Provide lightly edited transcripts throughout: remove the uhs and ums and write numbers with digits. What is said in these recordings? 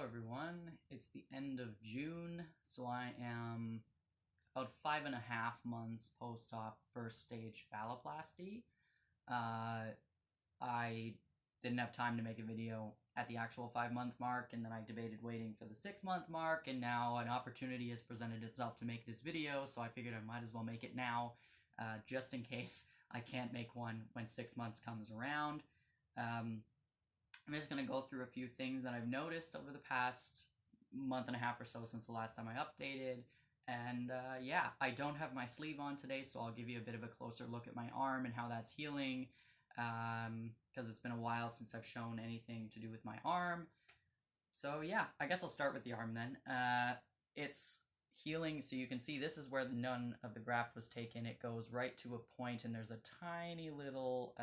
everyone. It's the end of June, so I am about 5.5 months post-op first stage phalloplasty. I didn't have time to make a video at the actual 5 month mark, and then I debated waiting for the 6 month mark, and now an opportunity has presented itself to make this video, so I figured I might as well make it now, just in case I can't make one when 6 months comes around. I'm just going to go through a few things that I've noticed over the past month and a half or so since the last time I updated. And yeah, I don't have my sleeve on today, so I'll give you a bit of a closer look at my arm and how that's healing, because it's been a while since I've shown anything to do with my arm. So yeah, I guess I'll start with the arm then. It's healing, so you can see this is where none of the graft was taken. It goes right to a point, and there's a tiny little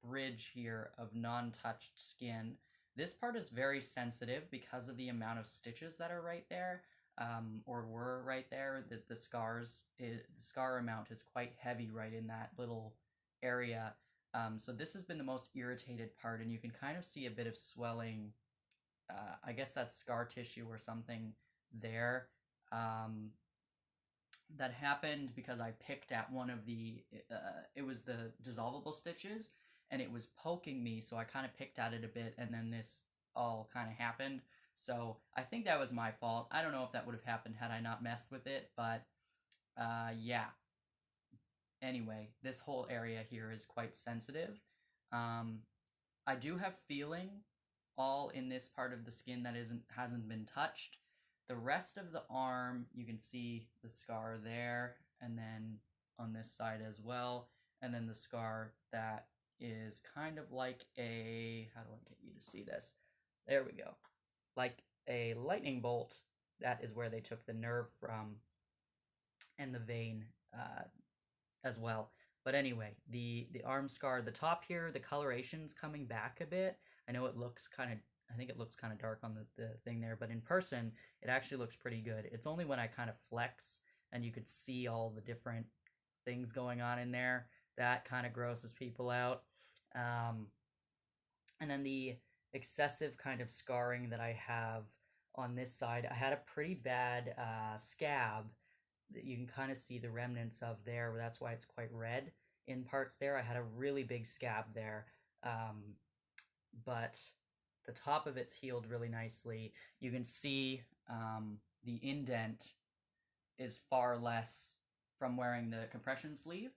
bridge here of non-touched skin. This part is very sensitive because of the amount of stitches that are right there, or were right there. The scar amount is quite heavy right in that little area. So this has been the most irritated part, and you can kind of see a bit of swelling. I guess that's scar tissue or something there. That happened because I picked at one of the, it was the dissolvable stitches, and it was poking me, so I kind of picked at it a bit, and then this all kind of happened. So I think that was my fault. I don't know if that would have happened had I not messed with it, but yeah. Anyway, this whole area here is quite sensitive. I do have feeling all in this part of the skin that hasn't been touched. The rest of the arm, you can see the scar there, and then on this side as well, and then the scar that is kind of like a, how do I get you to see this? There we go. Like a lightning bolt. That is where they took the nerve from, and the vein as well. But anyway, the arm scar, the top here, the coloration's coming back a bit. I know it looks kind of, I think it looks kind of dark on the thing there, but in person, it actually looks pretty good. It's only when I kind of flex and you could see all the different things going on in there that kind of grosses people out. And then the excessive kind of scarring that I have on this side, I had a pretty bad scab that you can kind of see the remnants of there. That's why it's quite red in parts there. I had a really big scab there, but the top of it's healed really nicely. You can see the indent is far less from wearing the compression sleeve.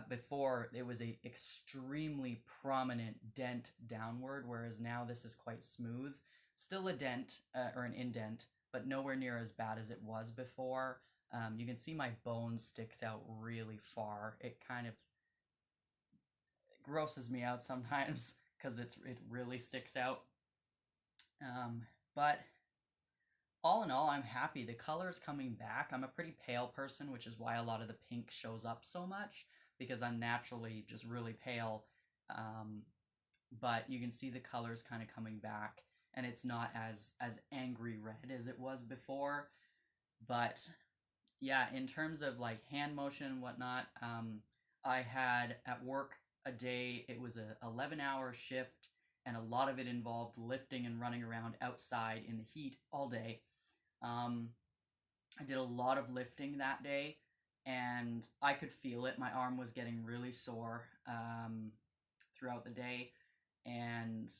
Before, it was a extremely prominent dent downward, whereas now this is quite smooth. Still a dent, or an indent, but nowhere near as bad as it was before. You can see my bone sticks out really far. It kind of grosses me out sometimes because it really sticks out. But all in all, I'm happy. The color is coming back. I'm a pretty pale person, which is why a lot of the pink shows up so much, because I'm naturally just really pale. But you can see the colors kind of coming back, and it's not as angry red as it was before. But yeah, in terms of like hand motion and whatnot, I had at work a day, it was a 11-hour shift, and a lot of it involved lifting and running around outside in the heat all day. I did a lot of lifting that day, and I could feel it. My arm was getting really sore throughout the day, and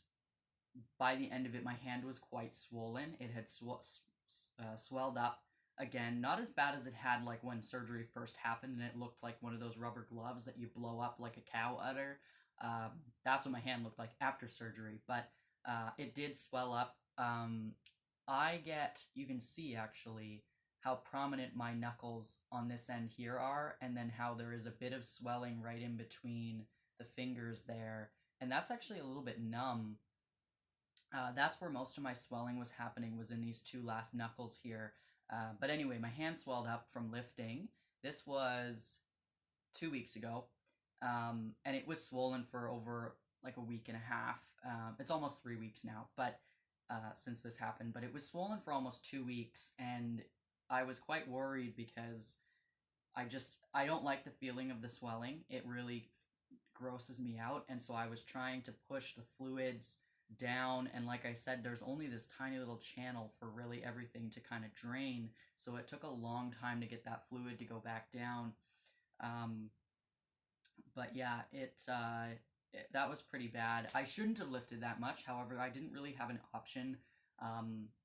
by the end of it, my hand was quite swollen. It had swelled up again, not as bad as it had like when surgery first happened, and it looked like one of those rubber gloves that you blow up like a cow udder. That's what my hand looked like after surgery, but it did swell up. You can see actually how prominent my knuckles on this end here are, and then how there is a bit of swelling right in between the fingers there, and that's actually a little bit numb. That's where most of my swelling was happening, was in these two last knuckles here. But anyway, my hand swelled up from lifting. This was 2 weeks ago, and it was swollen for over like a week and a half. It's almost 3 weeks now, but since this happened, but it was swollen for almost 2 weeks, and I was quite worried because I don't like the feeling of the swelling. It really grosses me out, and so I was trying to push the fluids down, and like I said, there's only this tiny little channel for really everything to kind of drain, so it took a long time to get that fluid to go back down. um, but yeah, that was pretty bad. I shouldn't have lifted that much, however I didn't really have an option.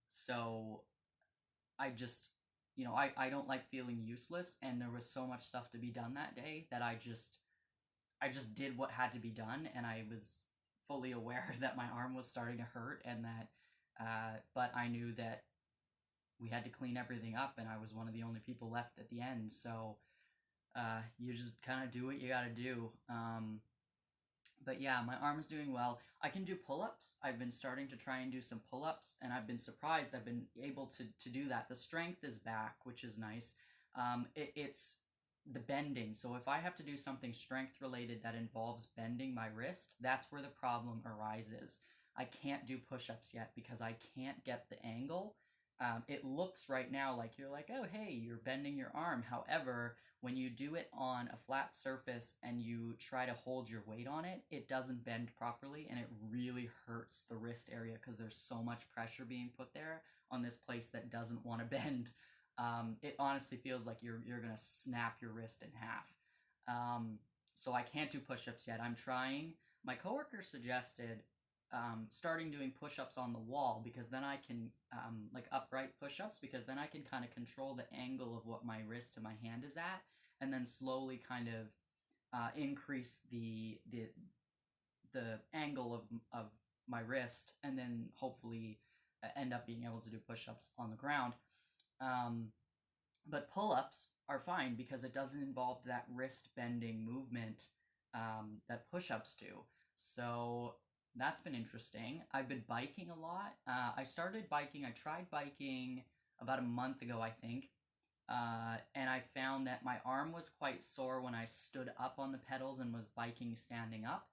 So I just, I don't like feeling useless, and there was so much stuff to be done that day that I just did what had to be done, and I was fully aware that my arm was starting to hurt, and that, but I knew that we had to clean everything up, and I was one of the only people left at the end, so you just kind of do what you gotta do. But yeah, my arm's doing well. I can do pull-ups. I've been starting to try and do some pull-ups, and I've been surprised I've been able to do that. The strength is back, which is nice. It's the bending. So if I have to do something strength-related that involves bending my wrist, that's where the problem arises. I can't do push-ups yet because I can't get the angle. It looks right now like you're like, oh, hey, you're bending your arm. However, when you do it on a flat surface and you try to hold your weight on it, it doesn't bend properly, and it really hurts the wrist area because there's so much pressure being put there on this place that doesn't want to bend. It honestly feels like you're gonna snap your wrist in half. So I can't do push-ups yet. I'm trying. My coworker suggested starting doing push-ups on the wall, because then I can, like upright push-ups, because then I can kind of control the angle of what my wrist to my hand is at, and then slowly kind of increase the angle of my wrist, and then hopefully end up being able to do push-ups on the ground. But pull-ups are fine because it doesn't involve that wrist bending movement that push-ups do. So that's been interesting. I've been biking a lot. I tried biking about a month ago, I think. And I found that my arm was quite sore when I stood up on the pedals and was biking standing up.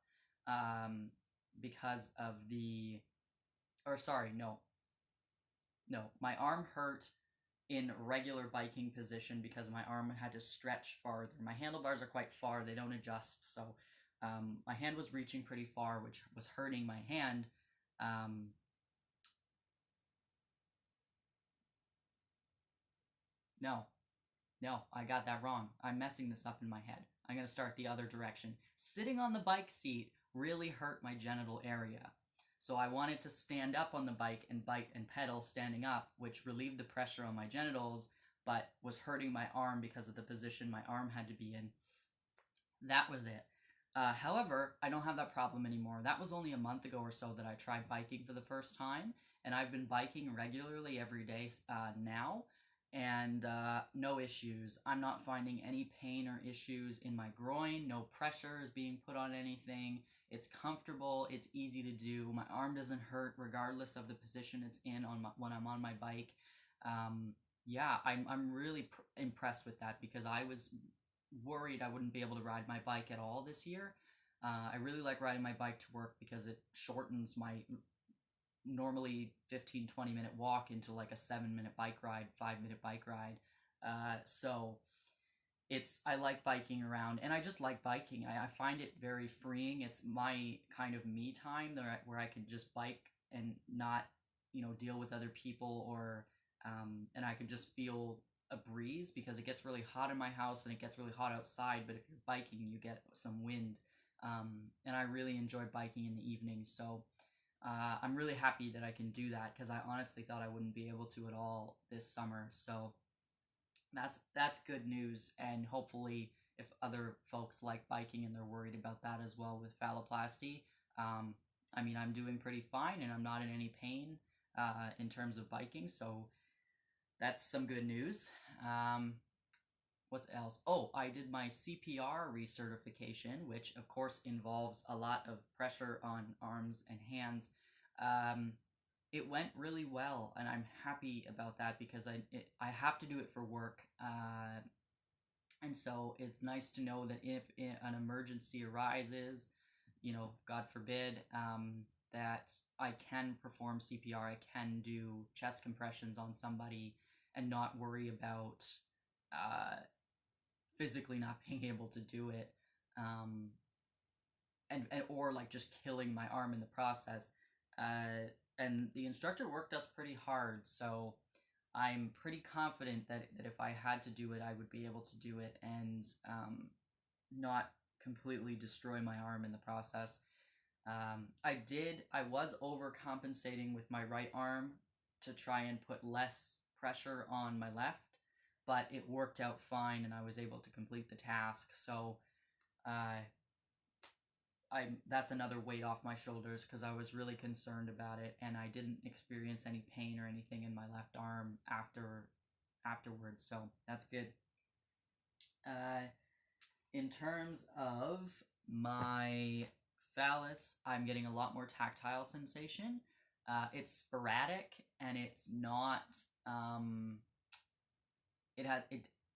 Because of my arm hurt in regular biking position because my arm had to stretch farther. My handlebars are quite far, they don't adjust, so my hand was reaching pretty far, which was hurting my hand. No, I got that wrong. I'm messing this up in my head. I'm going to start the other direction. Sitting on the bike seat really hurt my genital area. So I wanted to stand up on the bike and pedal standing up, which relieved the pressure on my genitals, but was hurting my arm because of the position my arm had to be in. That was it. However, I don't have that problem anymore. That was only a month ago or so that I tried biking for the first time, and I've been biking regularly every day now, and no issues. I'm not finding any pain or issues in my groin. No pressure is being put on anything. It's comfortable. It's easy to do. My arm doesn't hurt regardless of the position it's in when I'm on my bike. Yeah, I'm really impressed with that, because I was worried I wouldn't be able to ride my bike at all this year. I really like riding my bike to work because it shortens my normally 15-20 minute walk into like a 7-minute bike ride, 5-minute bike ride. So I like biking around, and I just like biking. I find it very freeing. It's my kind of me time where I can just bike and not, deal with other people, or and I can just feel a breeze, because it gets really hot in my house and it gets really hot outside, but if you're biking you get some wind, and I really enjoy biking in the evening. So I'm really happy that I can do that, because I honestly thought I wouldn't be able to at all this summer. So that's good news, and hopefully if other folks like biking and they're worried about that as well with phalloplasty, I'm doing pretty fine, and I'm not in any pain in terms of biking, so that's some good news. What else? Oh, I did my CPR recertification, which of course involves a lot of pressure on arms and hands. It went really well, and I'm happy about that, because I have to do it for work. And so it's nice to know that if an emergency arises, God forbid, that I can perform CPR, I can do chest compressions on somebody and not worry about physically not being able to do it, and or like just killing my arm in the process. And the instructor worked us pretty hard, so I'm pretty confident that if I had to do it, I would be able to do it and not completely destroy my arm in the process. I was overcompensating with my right arm to try and put less pressure on my left, but it worked out fine and I was able to complete the task. So that's another weight off my shoulders because I was really concerned about it and I didn't experience any pain or anything in my left arm afterwards. So that's good. In terms of my phallus, I'm getting a lot more tactile sensation. It's sporadic and it's not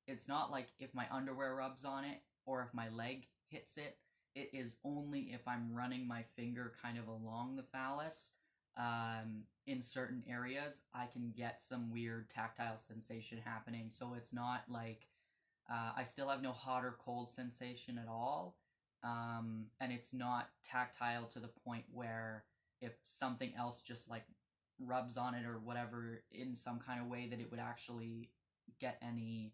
it's not like if my underwear rubs on it or if my leg hits it. It is only if I'm running my finger kind of along the phallus in certain areas, I can get some weird tactile sensation happening. So it's not like I still have no hot or cold sensation at all. And it's not tactile to the point where if something else just like rubs on it or whatever in some kind of way that it would actually get any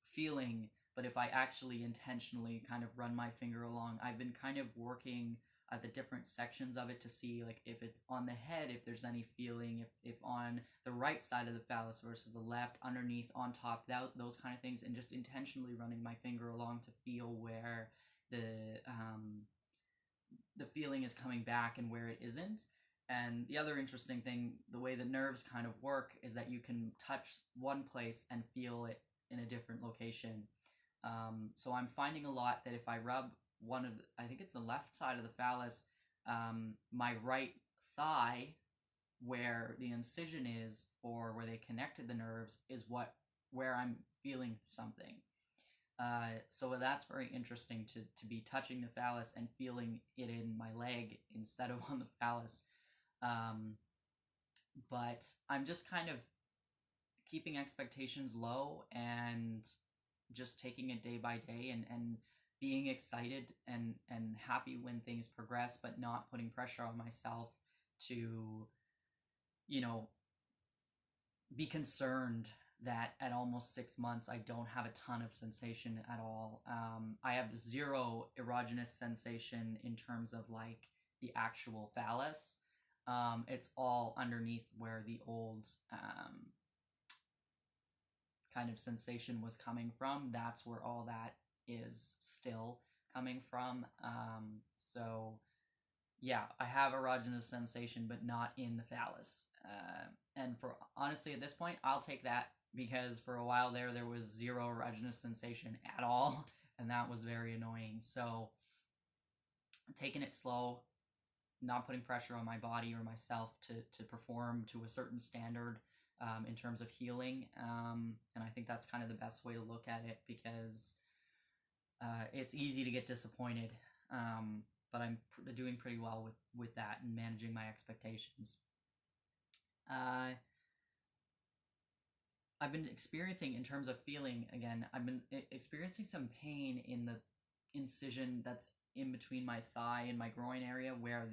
feeling. But if I actually intentionally kind of run my finger along, I've been kind of working at the different sections of it to see like if it's on the head, if there's any feeling, if on the right side of the phallus versus the left, underneath, on top, those kind of things, and just intentionally running my finger along to feel where the feeling is coming back and where it isn't. And the other interesting thing, the way the nerves kind of work is that you can touch one place and feel it in a different location. So I'm finding a lot that if I rub I think it's the left side of the phallus, my right thigh, where the incision is for where they connected the nerves, is where I'm feeling something. So that's very interesting to be touching the phallus and feeling it in my leg instead of on the phallus. But I'm just kind of keeping expectations low and just taking it day by day and being excited and happy when things progress, but not putting pressure on myself to, be concerned that at almost 6 months I don't have a ton of sensation at all. I have zero erogenous sensation in terms of like the actual phallus. It's all underneath where the old kind of sensation was coming from. That's where all that is still coming from. So yeah, I have erogenous sensation, but not in the phallus. And for honestly, at this point, I'll take that because for a while there was zero erogenous sensation at all, and that was very annoying. So taking it slow, not putting pressure on my body or myself to perform to a certain standard in terms of healing. And I think that's kind of the best way to look at it because it's easy to get disappointed. But I'm doing pretty well with that and managing my expectations. I've been experiencing, in terms of feeling, again, I've been experiencing some pain in the incision that's in between my thigh and my groin area where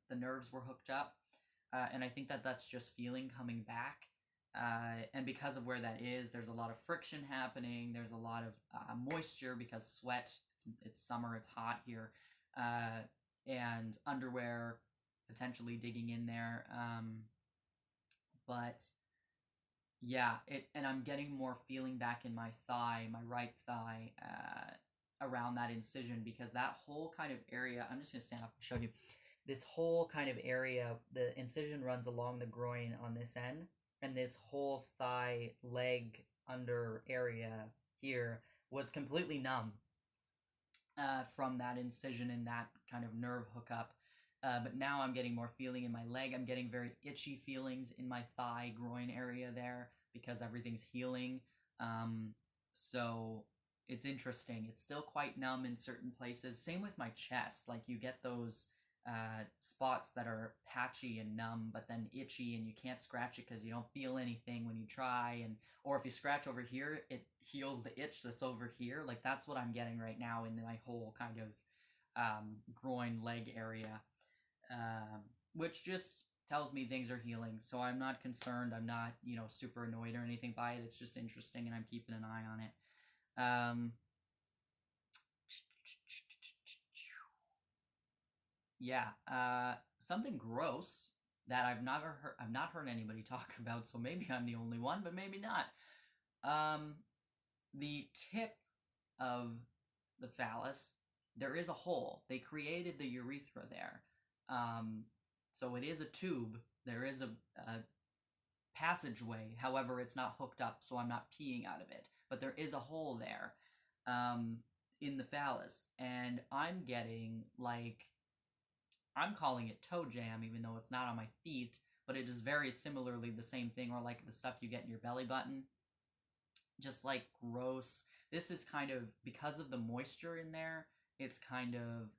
the nerves were hooked up. And I think that's just feeling coming back. And because of where that is, there's a lot of friction happening. There's a lot of moisture because sweat, it's summer, it's hot here. And underwear potentially digging in there. But yeah, and I'm getting more feeling back in my thigh, my right thigh, around that incision because that whole kind of area, I'm just going to stand up and show you. This whole kind of area, the incision runs along the groin on this end, and this whole thigh, leg, under area here was completely numb from that incision and that kind of nerve hookup. But now I'm getting more feeling in my leg. I'm getting very itchy feelings in my thigh, groin area there because everything's healing. So it's interesting. It's still quite numb in certain places. Same with my chest. Like you get those spots that are patchy and numb but then itchy and you can't scratch it because you don't feel anything when you try, or if you scratch over here it heals the itch that's over here. Like that's what I'm getting right now in my whole kind of groin leg area. which just tells me things are healing. So I'm not concerned. I'm not, super annoyed or anything by it. It's just interesting, and I'm keeping an eye on it. Yeah, something gross that I've not heard anybody talk about, so maybe I'm the only one, but maybe not. The tip of the phallus, there is a hole. They created the urethra there. So it is a tube. There is a passageway. However, it's not hooked up, so I'm not peeing out of it. But there is a hole there in the phallus. And I'm getting, I'm calling it toe jam, even though it's not on my feet. But it is very similarly the same thing, or like the stuff you get in your belly button. Just gross. This is kind of, because of the moisture in there, it's kind of,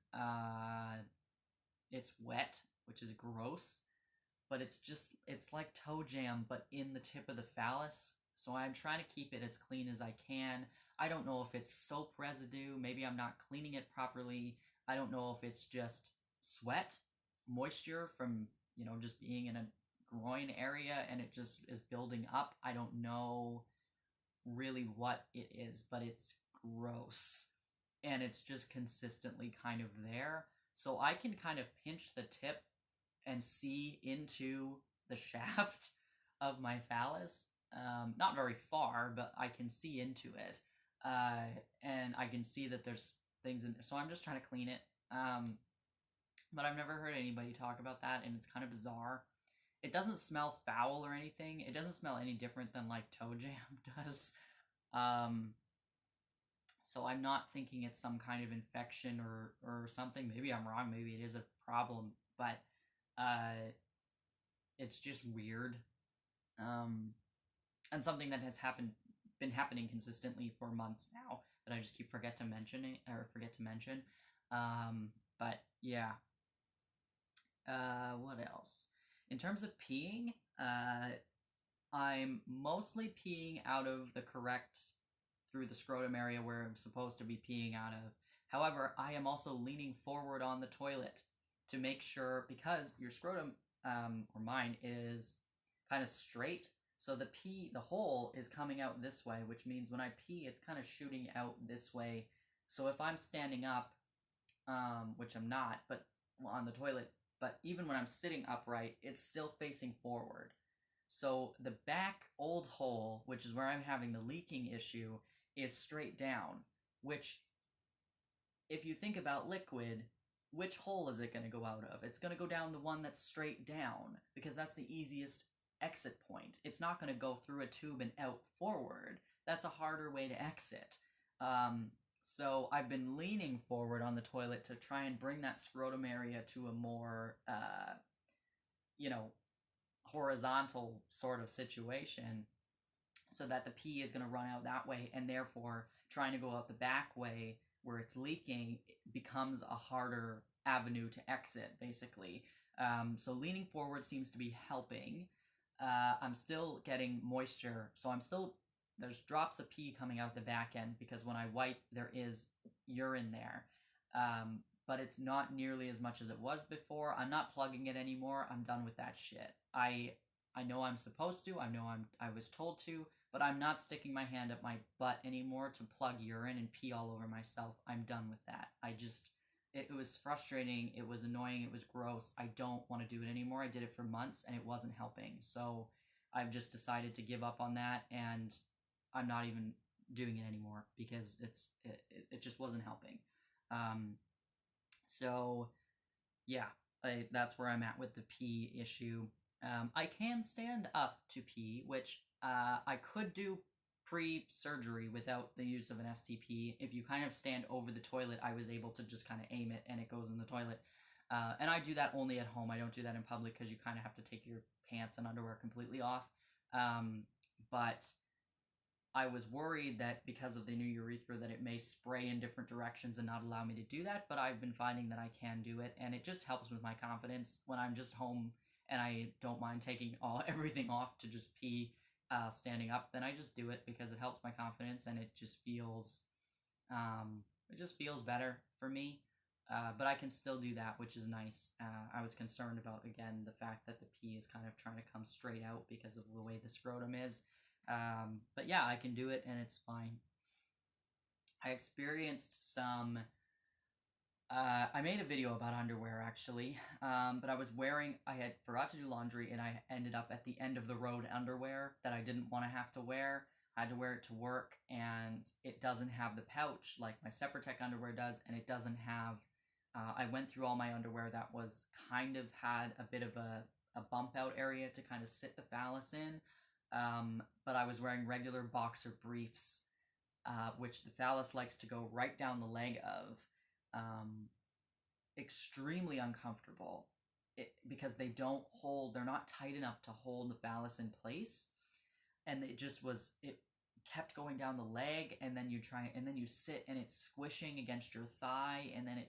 it's wet, which is gross, but it's like toe jam, but in the tip of the phallus. So I'm trying to keep it as clean as I can. I don't know if it's soap residue. Maybe I'm not cleaning it properly. I don't know if it's just sweat, moisture from, just being in a groin area and it just is building up. I don't know really what it is, but it's gross. And it's just consistently kind of there. So I can kind of pinch the tip and see into the shaft of my phallus. Not very far, but I can see into it. And I can see that there's things in there. So I'm just trying to clean it. But I've never heard anybody talk about that, and it's kind of bizarre. It doesn't smell foul or anything. It doesn't smell any different than toe jam does. So I'm not thinking it's some kind of infection or something. Maybe I'm wrong. Maybe it is a problem, but it's just weird. And something that has been happening consistently for months now that I just forget to mention. But yeah. What else? In terms of peeing, I'm mostly peeing out of through the scrotum area where I'm supposed to be peeing out of. However, I am also leaning forward on the toilet to make sure, because your scrotum, or mine, is kind of straight, so the hole is coming out this way, which means when I pee, it's kind of shooting out this way. So if I'm standing up, which I'm not, but on the toilet, but even when I'm sitting upright, it's still facing forward. So the back old hole, which is where I'm having the leaking issue, is straight down, which, if you think about liquid, which hole is it going to go out of? It's going to go down the one that's straight down, because that's the easiest exit point. It's not going to go through a tube and out forward. That's a harder way to exit. So I've been leaning forward on the toilet to try and bring that scrotum area to a more, horizontal sort of situation, so that the pee is going to run out that way, and therefore trying to go out the back way where it's leaking becomes a harder avenue to exit, basically. So leaning forward seems to be helping. I'm still getting moisture, so there's drops of pee coming out the back end, because when I wipe, there is urine there. But it's not nearly as much as it was before. I'm not plugging it anymore. I'm done with that shit. I know I'm supposed to. I was told to, but I'm not sticking my hand up my butt anymore to plug urine and pee all over myself. I'm done with that. It was frustrating. It was annoying. It was gross. I don't want to do it anymore. I did it for months and it wasn't helping. So I've just decided to give up on that, and I'm not even doing it anymore because it just wasn't helping. So yeah, that's where I'm at with the pee issue. I can stand up to pee, which I could do pre-surgery without the use of an STP. If you kind of stand over the toilet, I was able to just kind of aim it and it goes in the toilet. And I do that only at home. I don't do that in public because you kind of have to take your pants and underwear completely off. But I was worried that because of the new urethra that it may spray in different directions and not allow me to do that, but I've been finding that I can do it, and it just helps with my confidence when I'm just home and I don't mind taking everything off to just pee standing up. Then I just do it because it helps my confidence, and it just feels better for me. But I can still do that, which is nice. I was concerned about, again, the fact that the pee is kind of trying to come straight out because of the way the scrotum is. But yeah, I can do it and it's fine. I experienced some... I made a video about underwear, actually, but I had forgot to do laundry, and I ended up at the end of the road underwear that I didn't want to have to wear. I had to wear it to work, and it doesn't have the pouch like my Separtech underwear does, and it doesn't have... I went through all my underwear that was kind of had a bit of a bump out area to kind of sit the phallus in, but I was wearing regular boxer briefs, which the phallus likes to go right down the leg of. Extremely uncomfortable because they're not tight enough to hold the phallus in place, and it kept going down the leg, and then you sit and it's squishing against your thigh, and then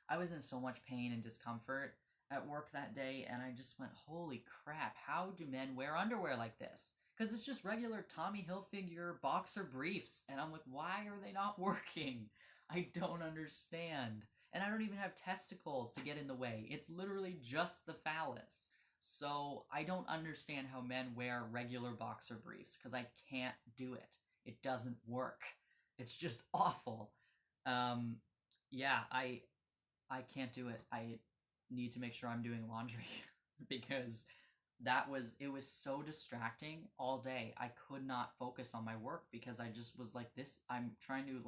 I was in so much pain and discomfort at work that day, and I just went, holy crap, how do men wear underwear like this? Because it's just regular Tommy Hilfiger boxer briefs, and I'm like, why are they not working? I don't understand. And I don't even have testicles to get in the way. It's literally just the phallus. So I don't understand how men wear regular boxer briefs, because I can't do it. It doesn't work. It's just awful. Yeah, I can't do it. I need to make sure I'm doing laundry because it was so distracting all day. I could not focus on my work because I just was like this. I'm trying to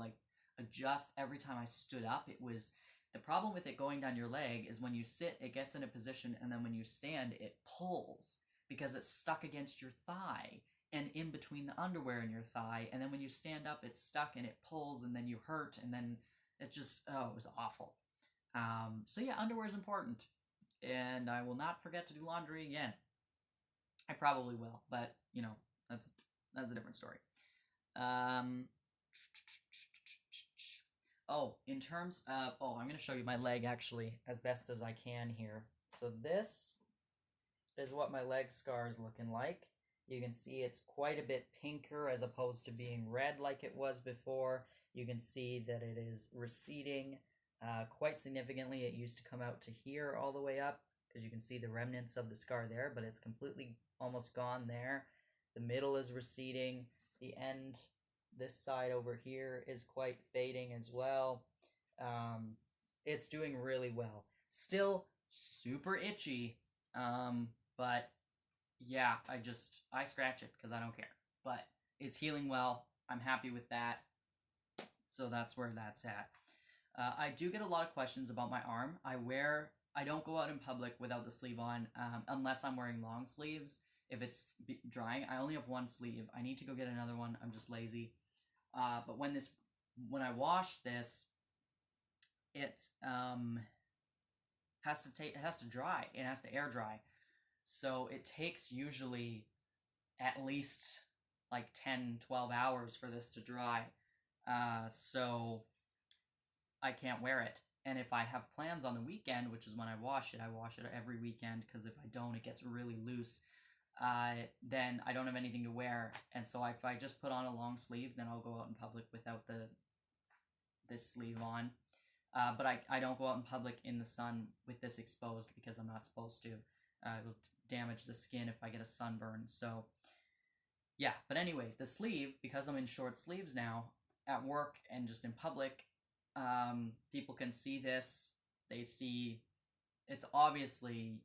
adjust every time I stood up. The problem with it going down your leg is when you sit, it gets in a position, and then when you stand, it pulls because it's stuck against your thigh and in between the underwear and your thigh. And then when you stand up, it's stuck and it pulls, and then you hurt, and then it was awful. So yeah, underwear is important, and I will not forget to do laundry again. I probably will, but that's a different story. In terms of... I'm going to show you my leg, actually, as best as I can here. So this is what my leg scar is looking like. You can see it's quite a bit pinker as opposed to being red like it was before. You can see that it is receding quite significantly. It used to come out to here all the way up, because you can see the remnants of the scar there, but it's completely almost gone there. The middle is receding. The end... this side over here is quite fading as well. It's doing really well. Still super itchy, but yeah, I scratch it because I don't care. But it's healing well. I'm happy with that. So that's where that's at. I do get a lot of questions about my arm. I don't go out in public without the sleeve on, unless I'm wearing long sleeves. If it's drying, I only have one sleeve. I need to go get another one. I'm just lazy. But when I wash this, it has to dry. It has to air dry. So it takes usually at least 10, 12 hours for this to dry. So I can't wear it. And if I have plans on the weekend, which is when I wash it every weekend, because if I don't, it gets really loose. Then I don't have anything to wear, and so if I just put on a long sleeve, then I'll go out in public without this sleeve on. But I don't go out in public in the sun with this exposed because I'm not supposed to. It'll damage the skin if I get a sunburn. So yeah, but anyway, the sleeve, because I'm in short sleeves now at work and just in public, people can see this. They see it's obviously,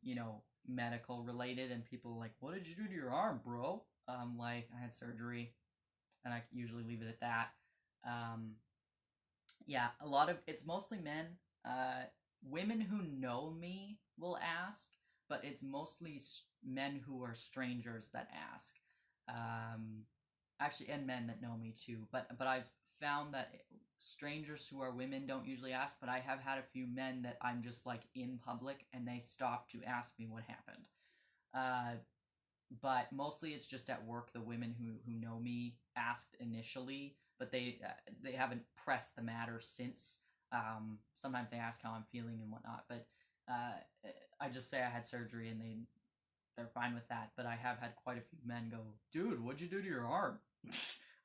medical related, and people are like, what did you do to your arm, bro? I had surgery, and I usually leave it at that. Yeah, it's mostly men. Women who know me will ask, but it's mostly men who are strangers that ask. Actually, and men that know me too, but I've found that strangers who are women don't usually ask, but I have had a few men that I'm just in public and they stop to ask me what happened. But mostly it's just at work. The women who know me asked initially, but they haven't pressed the matter since. Sometimes they ask how I'm feeling and whatnot, but I just say I had surgery and they're fine with that. But I have had quite a few men go, dude, what'd you do to your arm?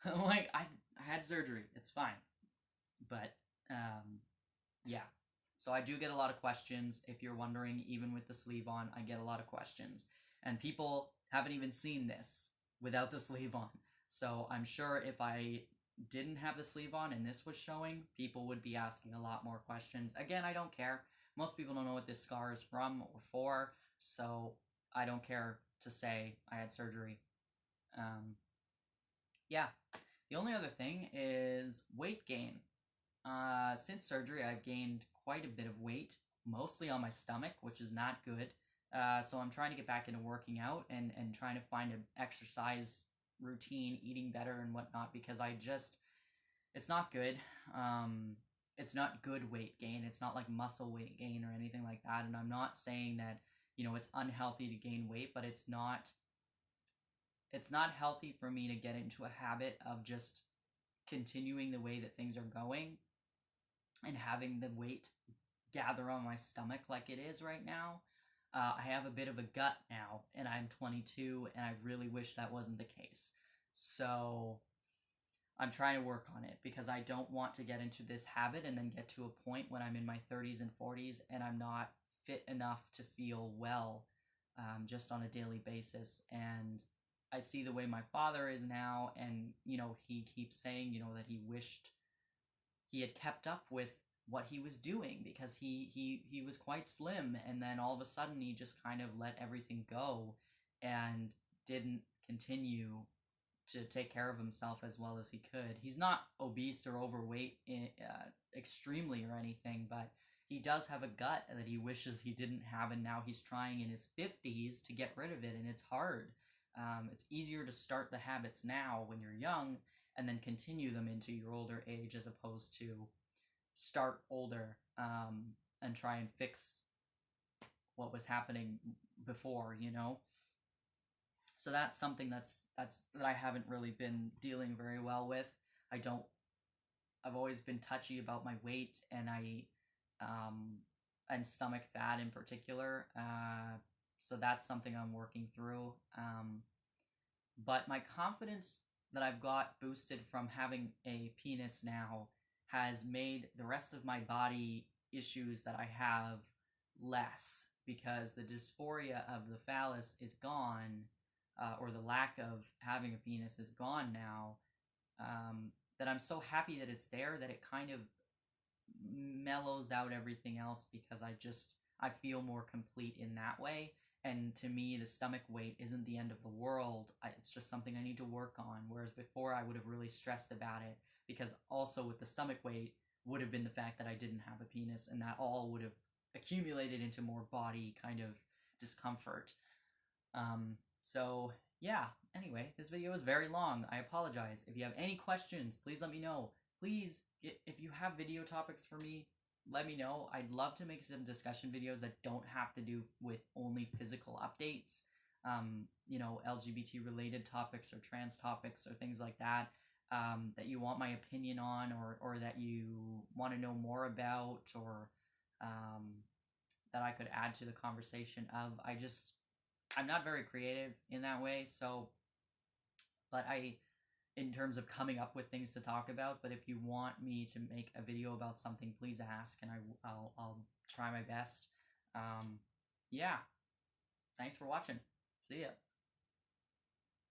I'm like, I had surgery. It's fine. But, yeah. So I do get a lot of questions. If you're wondering, even with the sleeve on, I get a lot of questions. And people haven't even seen this without the sleeve on. So I'm sure if I didn't have the sleeve on and this was showing, people would be asking a lot more questions. Again, I don't care. Most people don't know what this scar is from or for, so I don't care to say I had surgery. Yeah. The only other thing is weight gain. Since surgery, I've gained quite a bit of weight, mostly on my stomach, which is not good. So I'm trying to get back into working out and trying to find an exercise routine, eating better and whatnot, because it's not good. It's not good weight gain. It's not like muscle weight gain or anything like that. And I'm not saying that, it's unhealthy to gain weight, but it's not healthy for me to get into a habit of just continuing the way that things are going and having the weight gather on my stomach like it is right now. I have a bit of a gut now, and I'm 22, and I really wish that wasn't the case. So I'm trying to work on it because I don't want to get into this habit and then get to a point when I'm in my 30s and 40s and I'm not fit enough to feel well just on a daily basis. And I see the way my father is now, and, he keeps saying, that he wished he had kept up with what he was doing because he was quite slim, and then all of a sudden he just kind of let everything go and didn't continue to take care of himself as well as he could. He's not obese or overweight extremely or anything, but he does have a gut that he wishes he didn't have, and now he's trying in his 50s to get rid of it, and it's hard. It's easier to start the habits now when you're young and then continue them into your older age, as opposed to start older and try and fix what was happening before, So that's something that I haven't really been dealing very well with. I've always been touchy about my weight, and and stomach fat in particular. So that's something I'm working through. But my confidence that I've got boosted from having a penis now has made the rest of my body issues that I have less, because the dysphoria of the phallus is gone, or the lack of having a penis is gone now, that I'm so happy that it's there that it kind of mellows out everything else, because I feel more complete in that way. And to me, the stomach weight isn't the end of the world. It's just something I need to work on. Whereas before, I would have really stressed about it, because also with the stomach weight would have been the fact that I didn't have a penis, and that all would have accumulated into more body kind of discomfort. So yeah, anyway, this video is very long. I apologize. If you have any questions, please let me know. Please, if you have video topics for me, let me know. I'd love to make some discussion videos that don't have to do with only physical updates, LGBT related topics or trans topics or things like that, that you want my opinion on, or that you want to know more about, or that I could add to the conversation of. I'm not very creative in that way, but in terms of coming up with things to talk about. But if you want me to make a video about something, please ask, and I'll try my best. Yeah. Thanks for watching. See ya.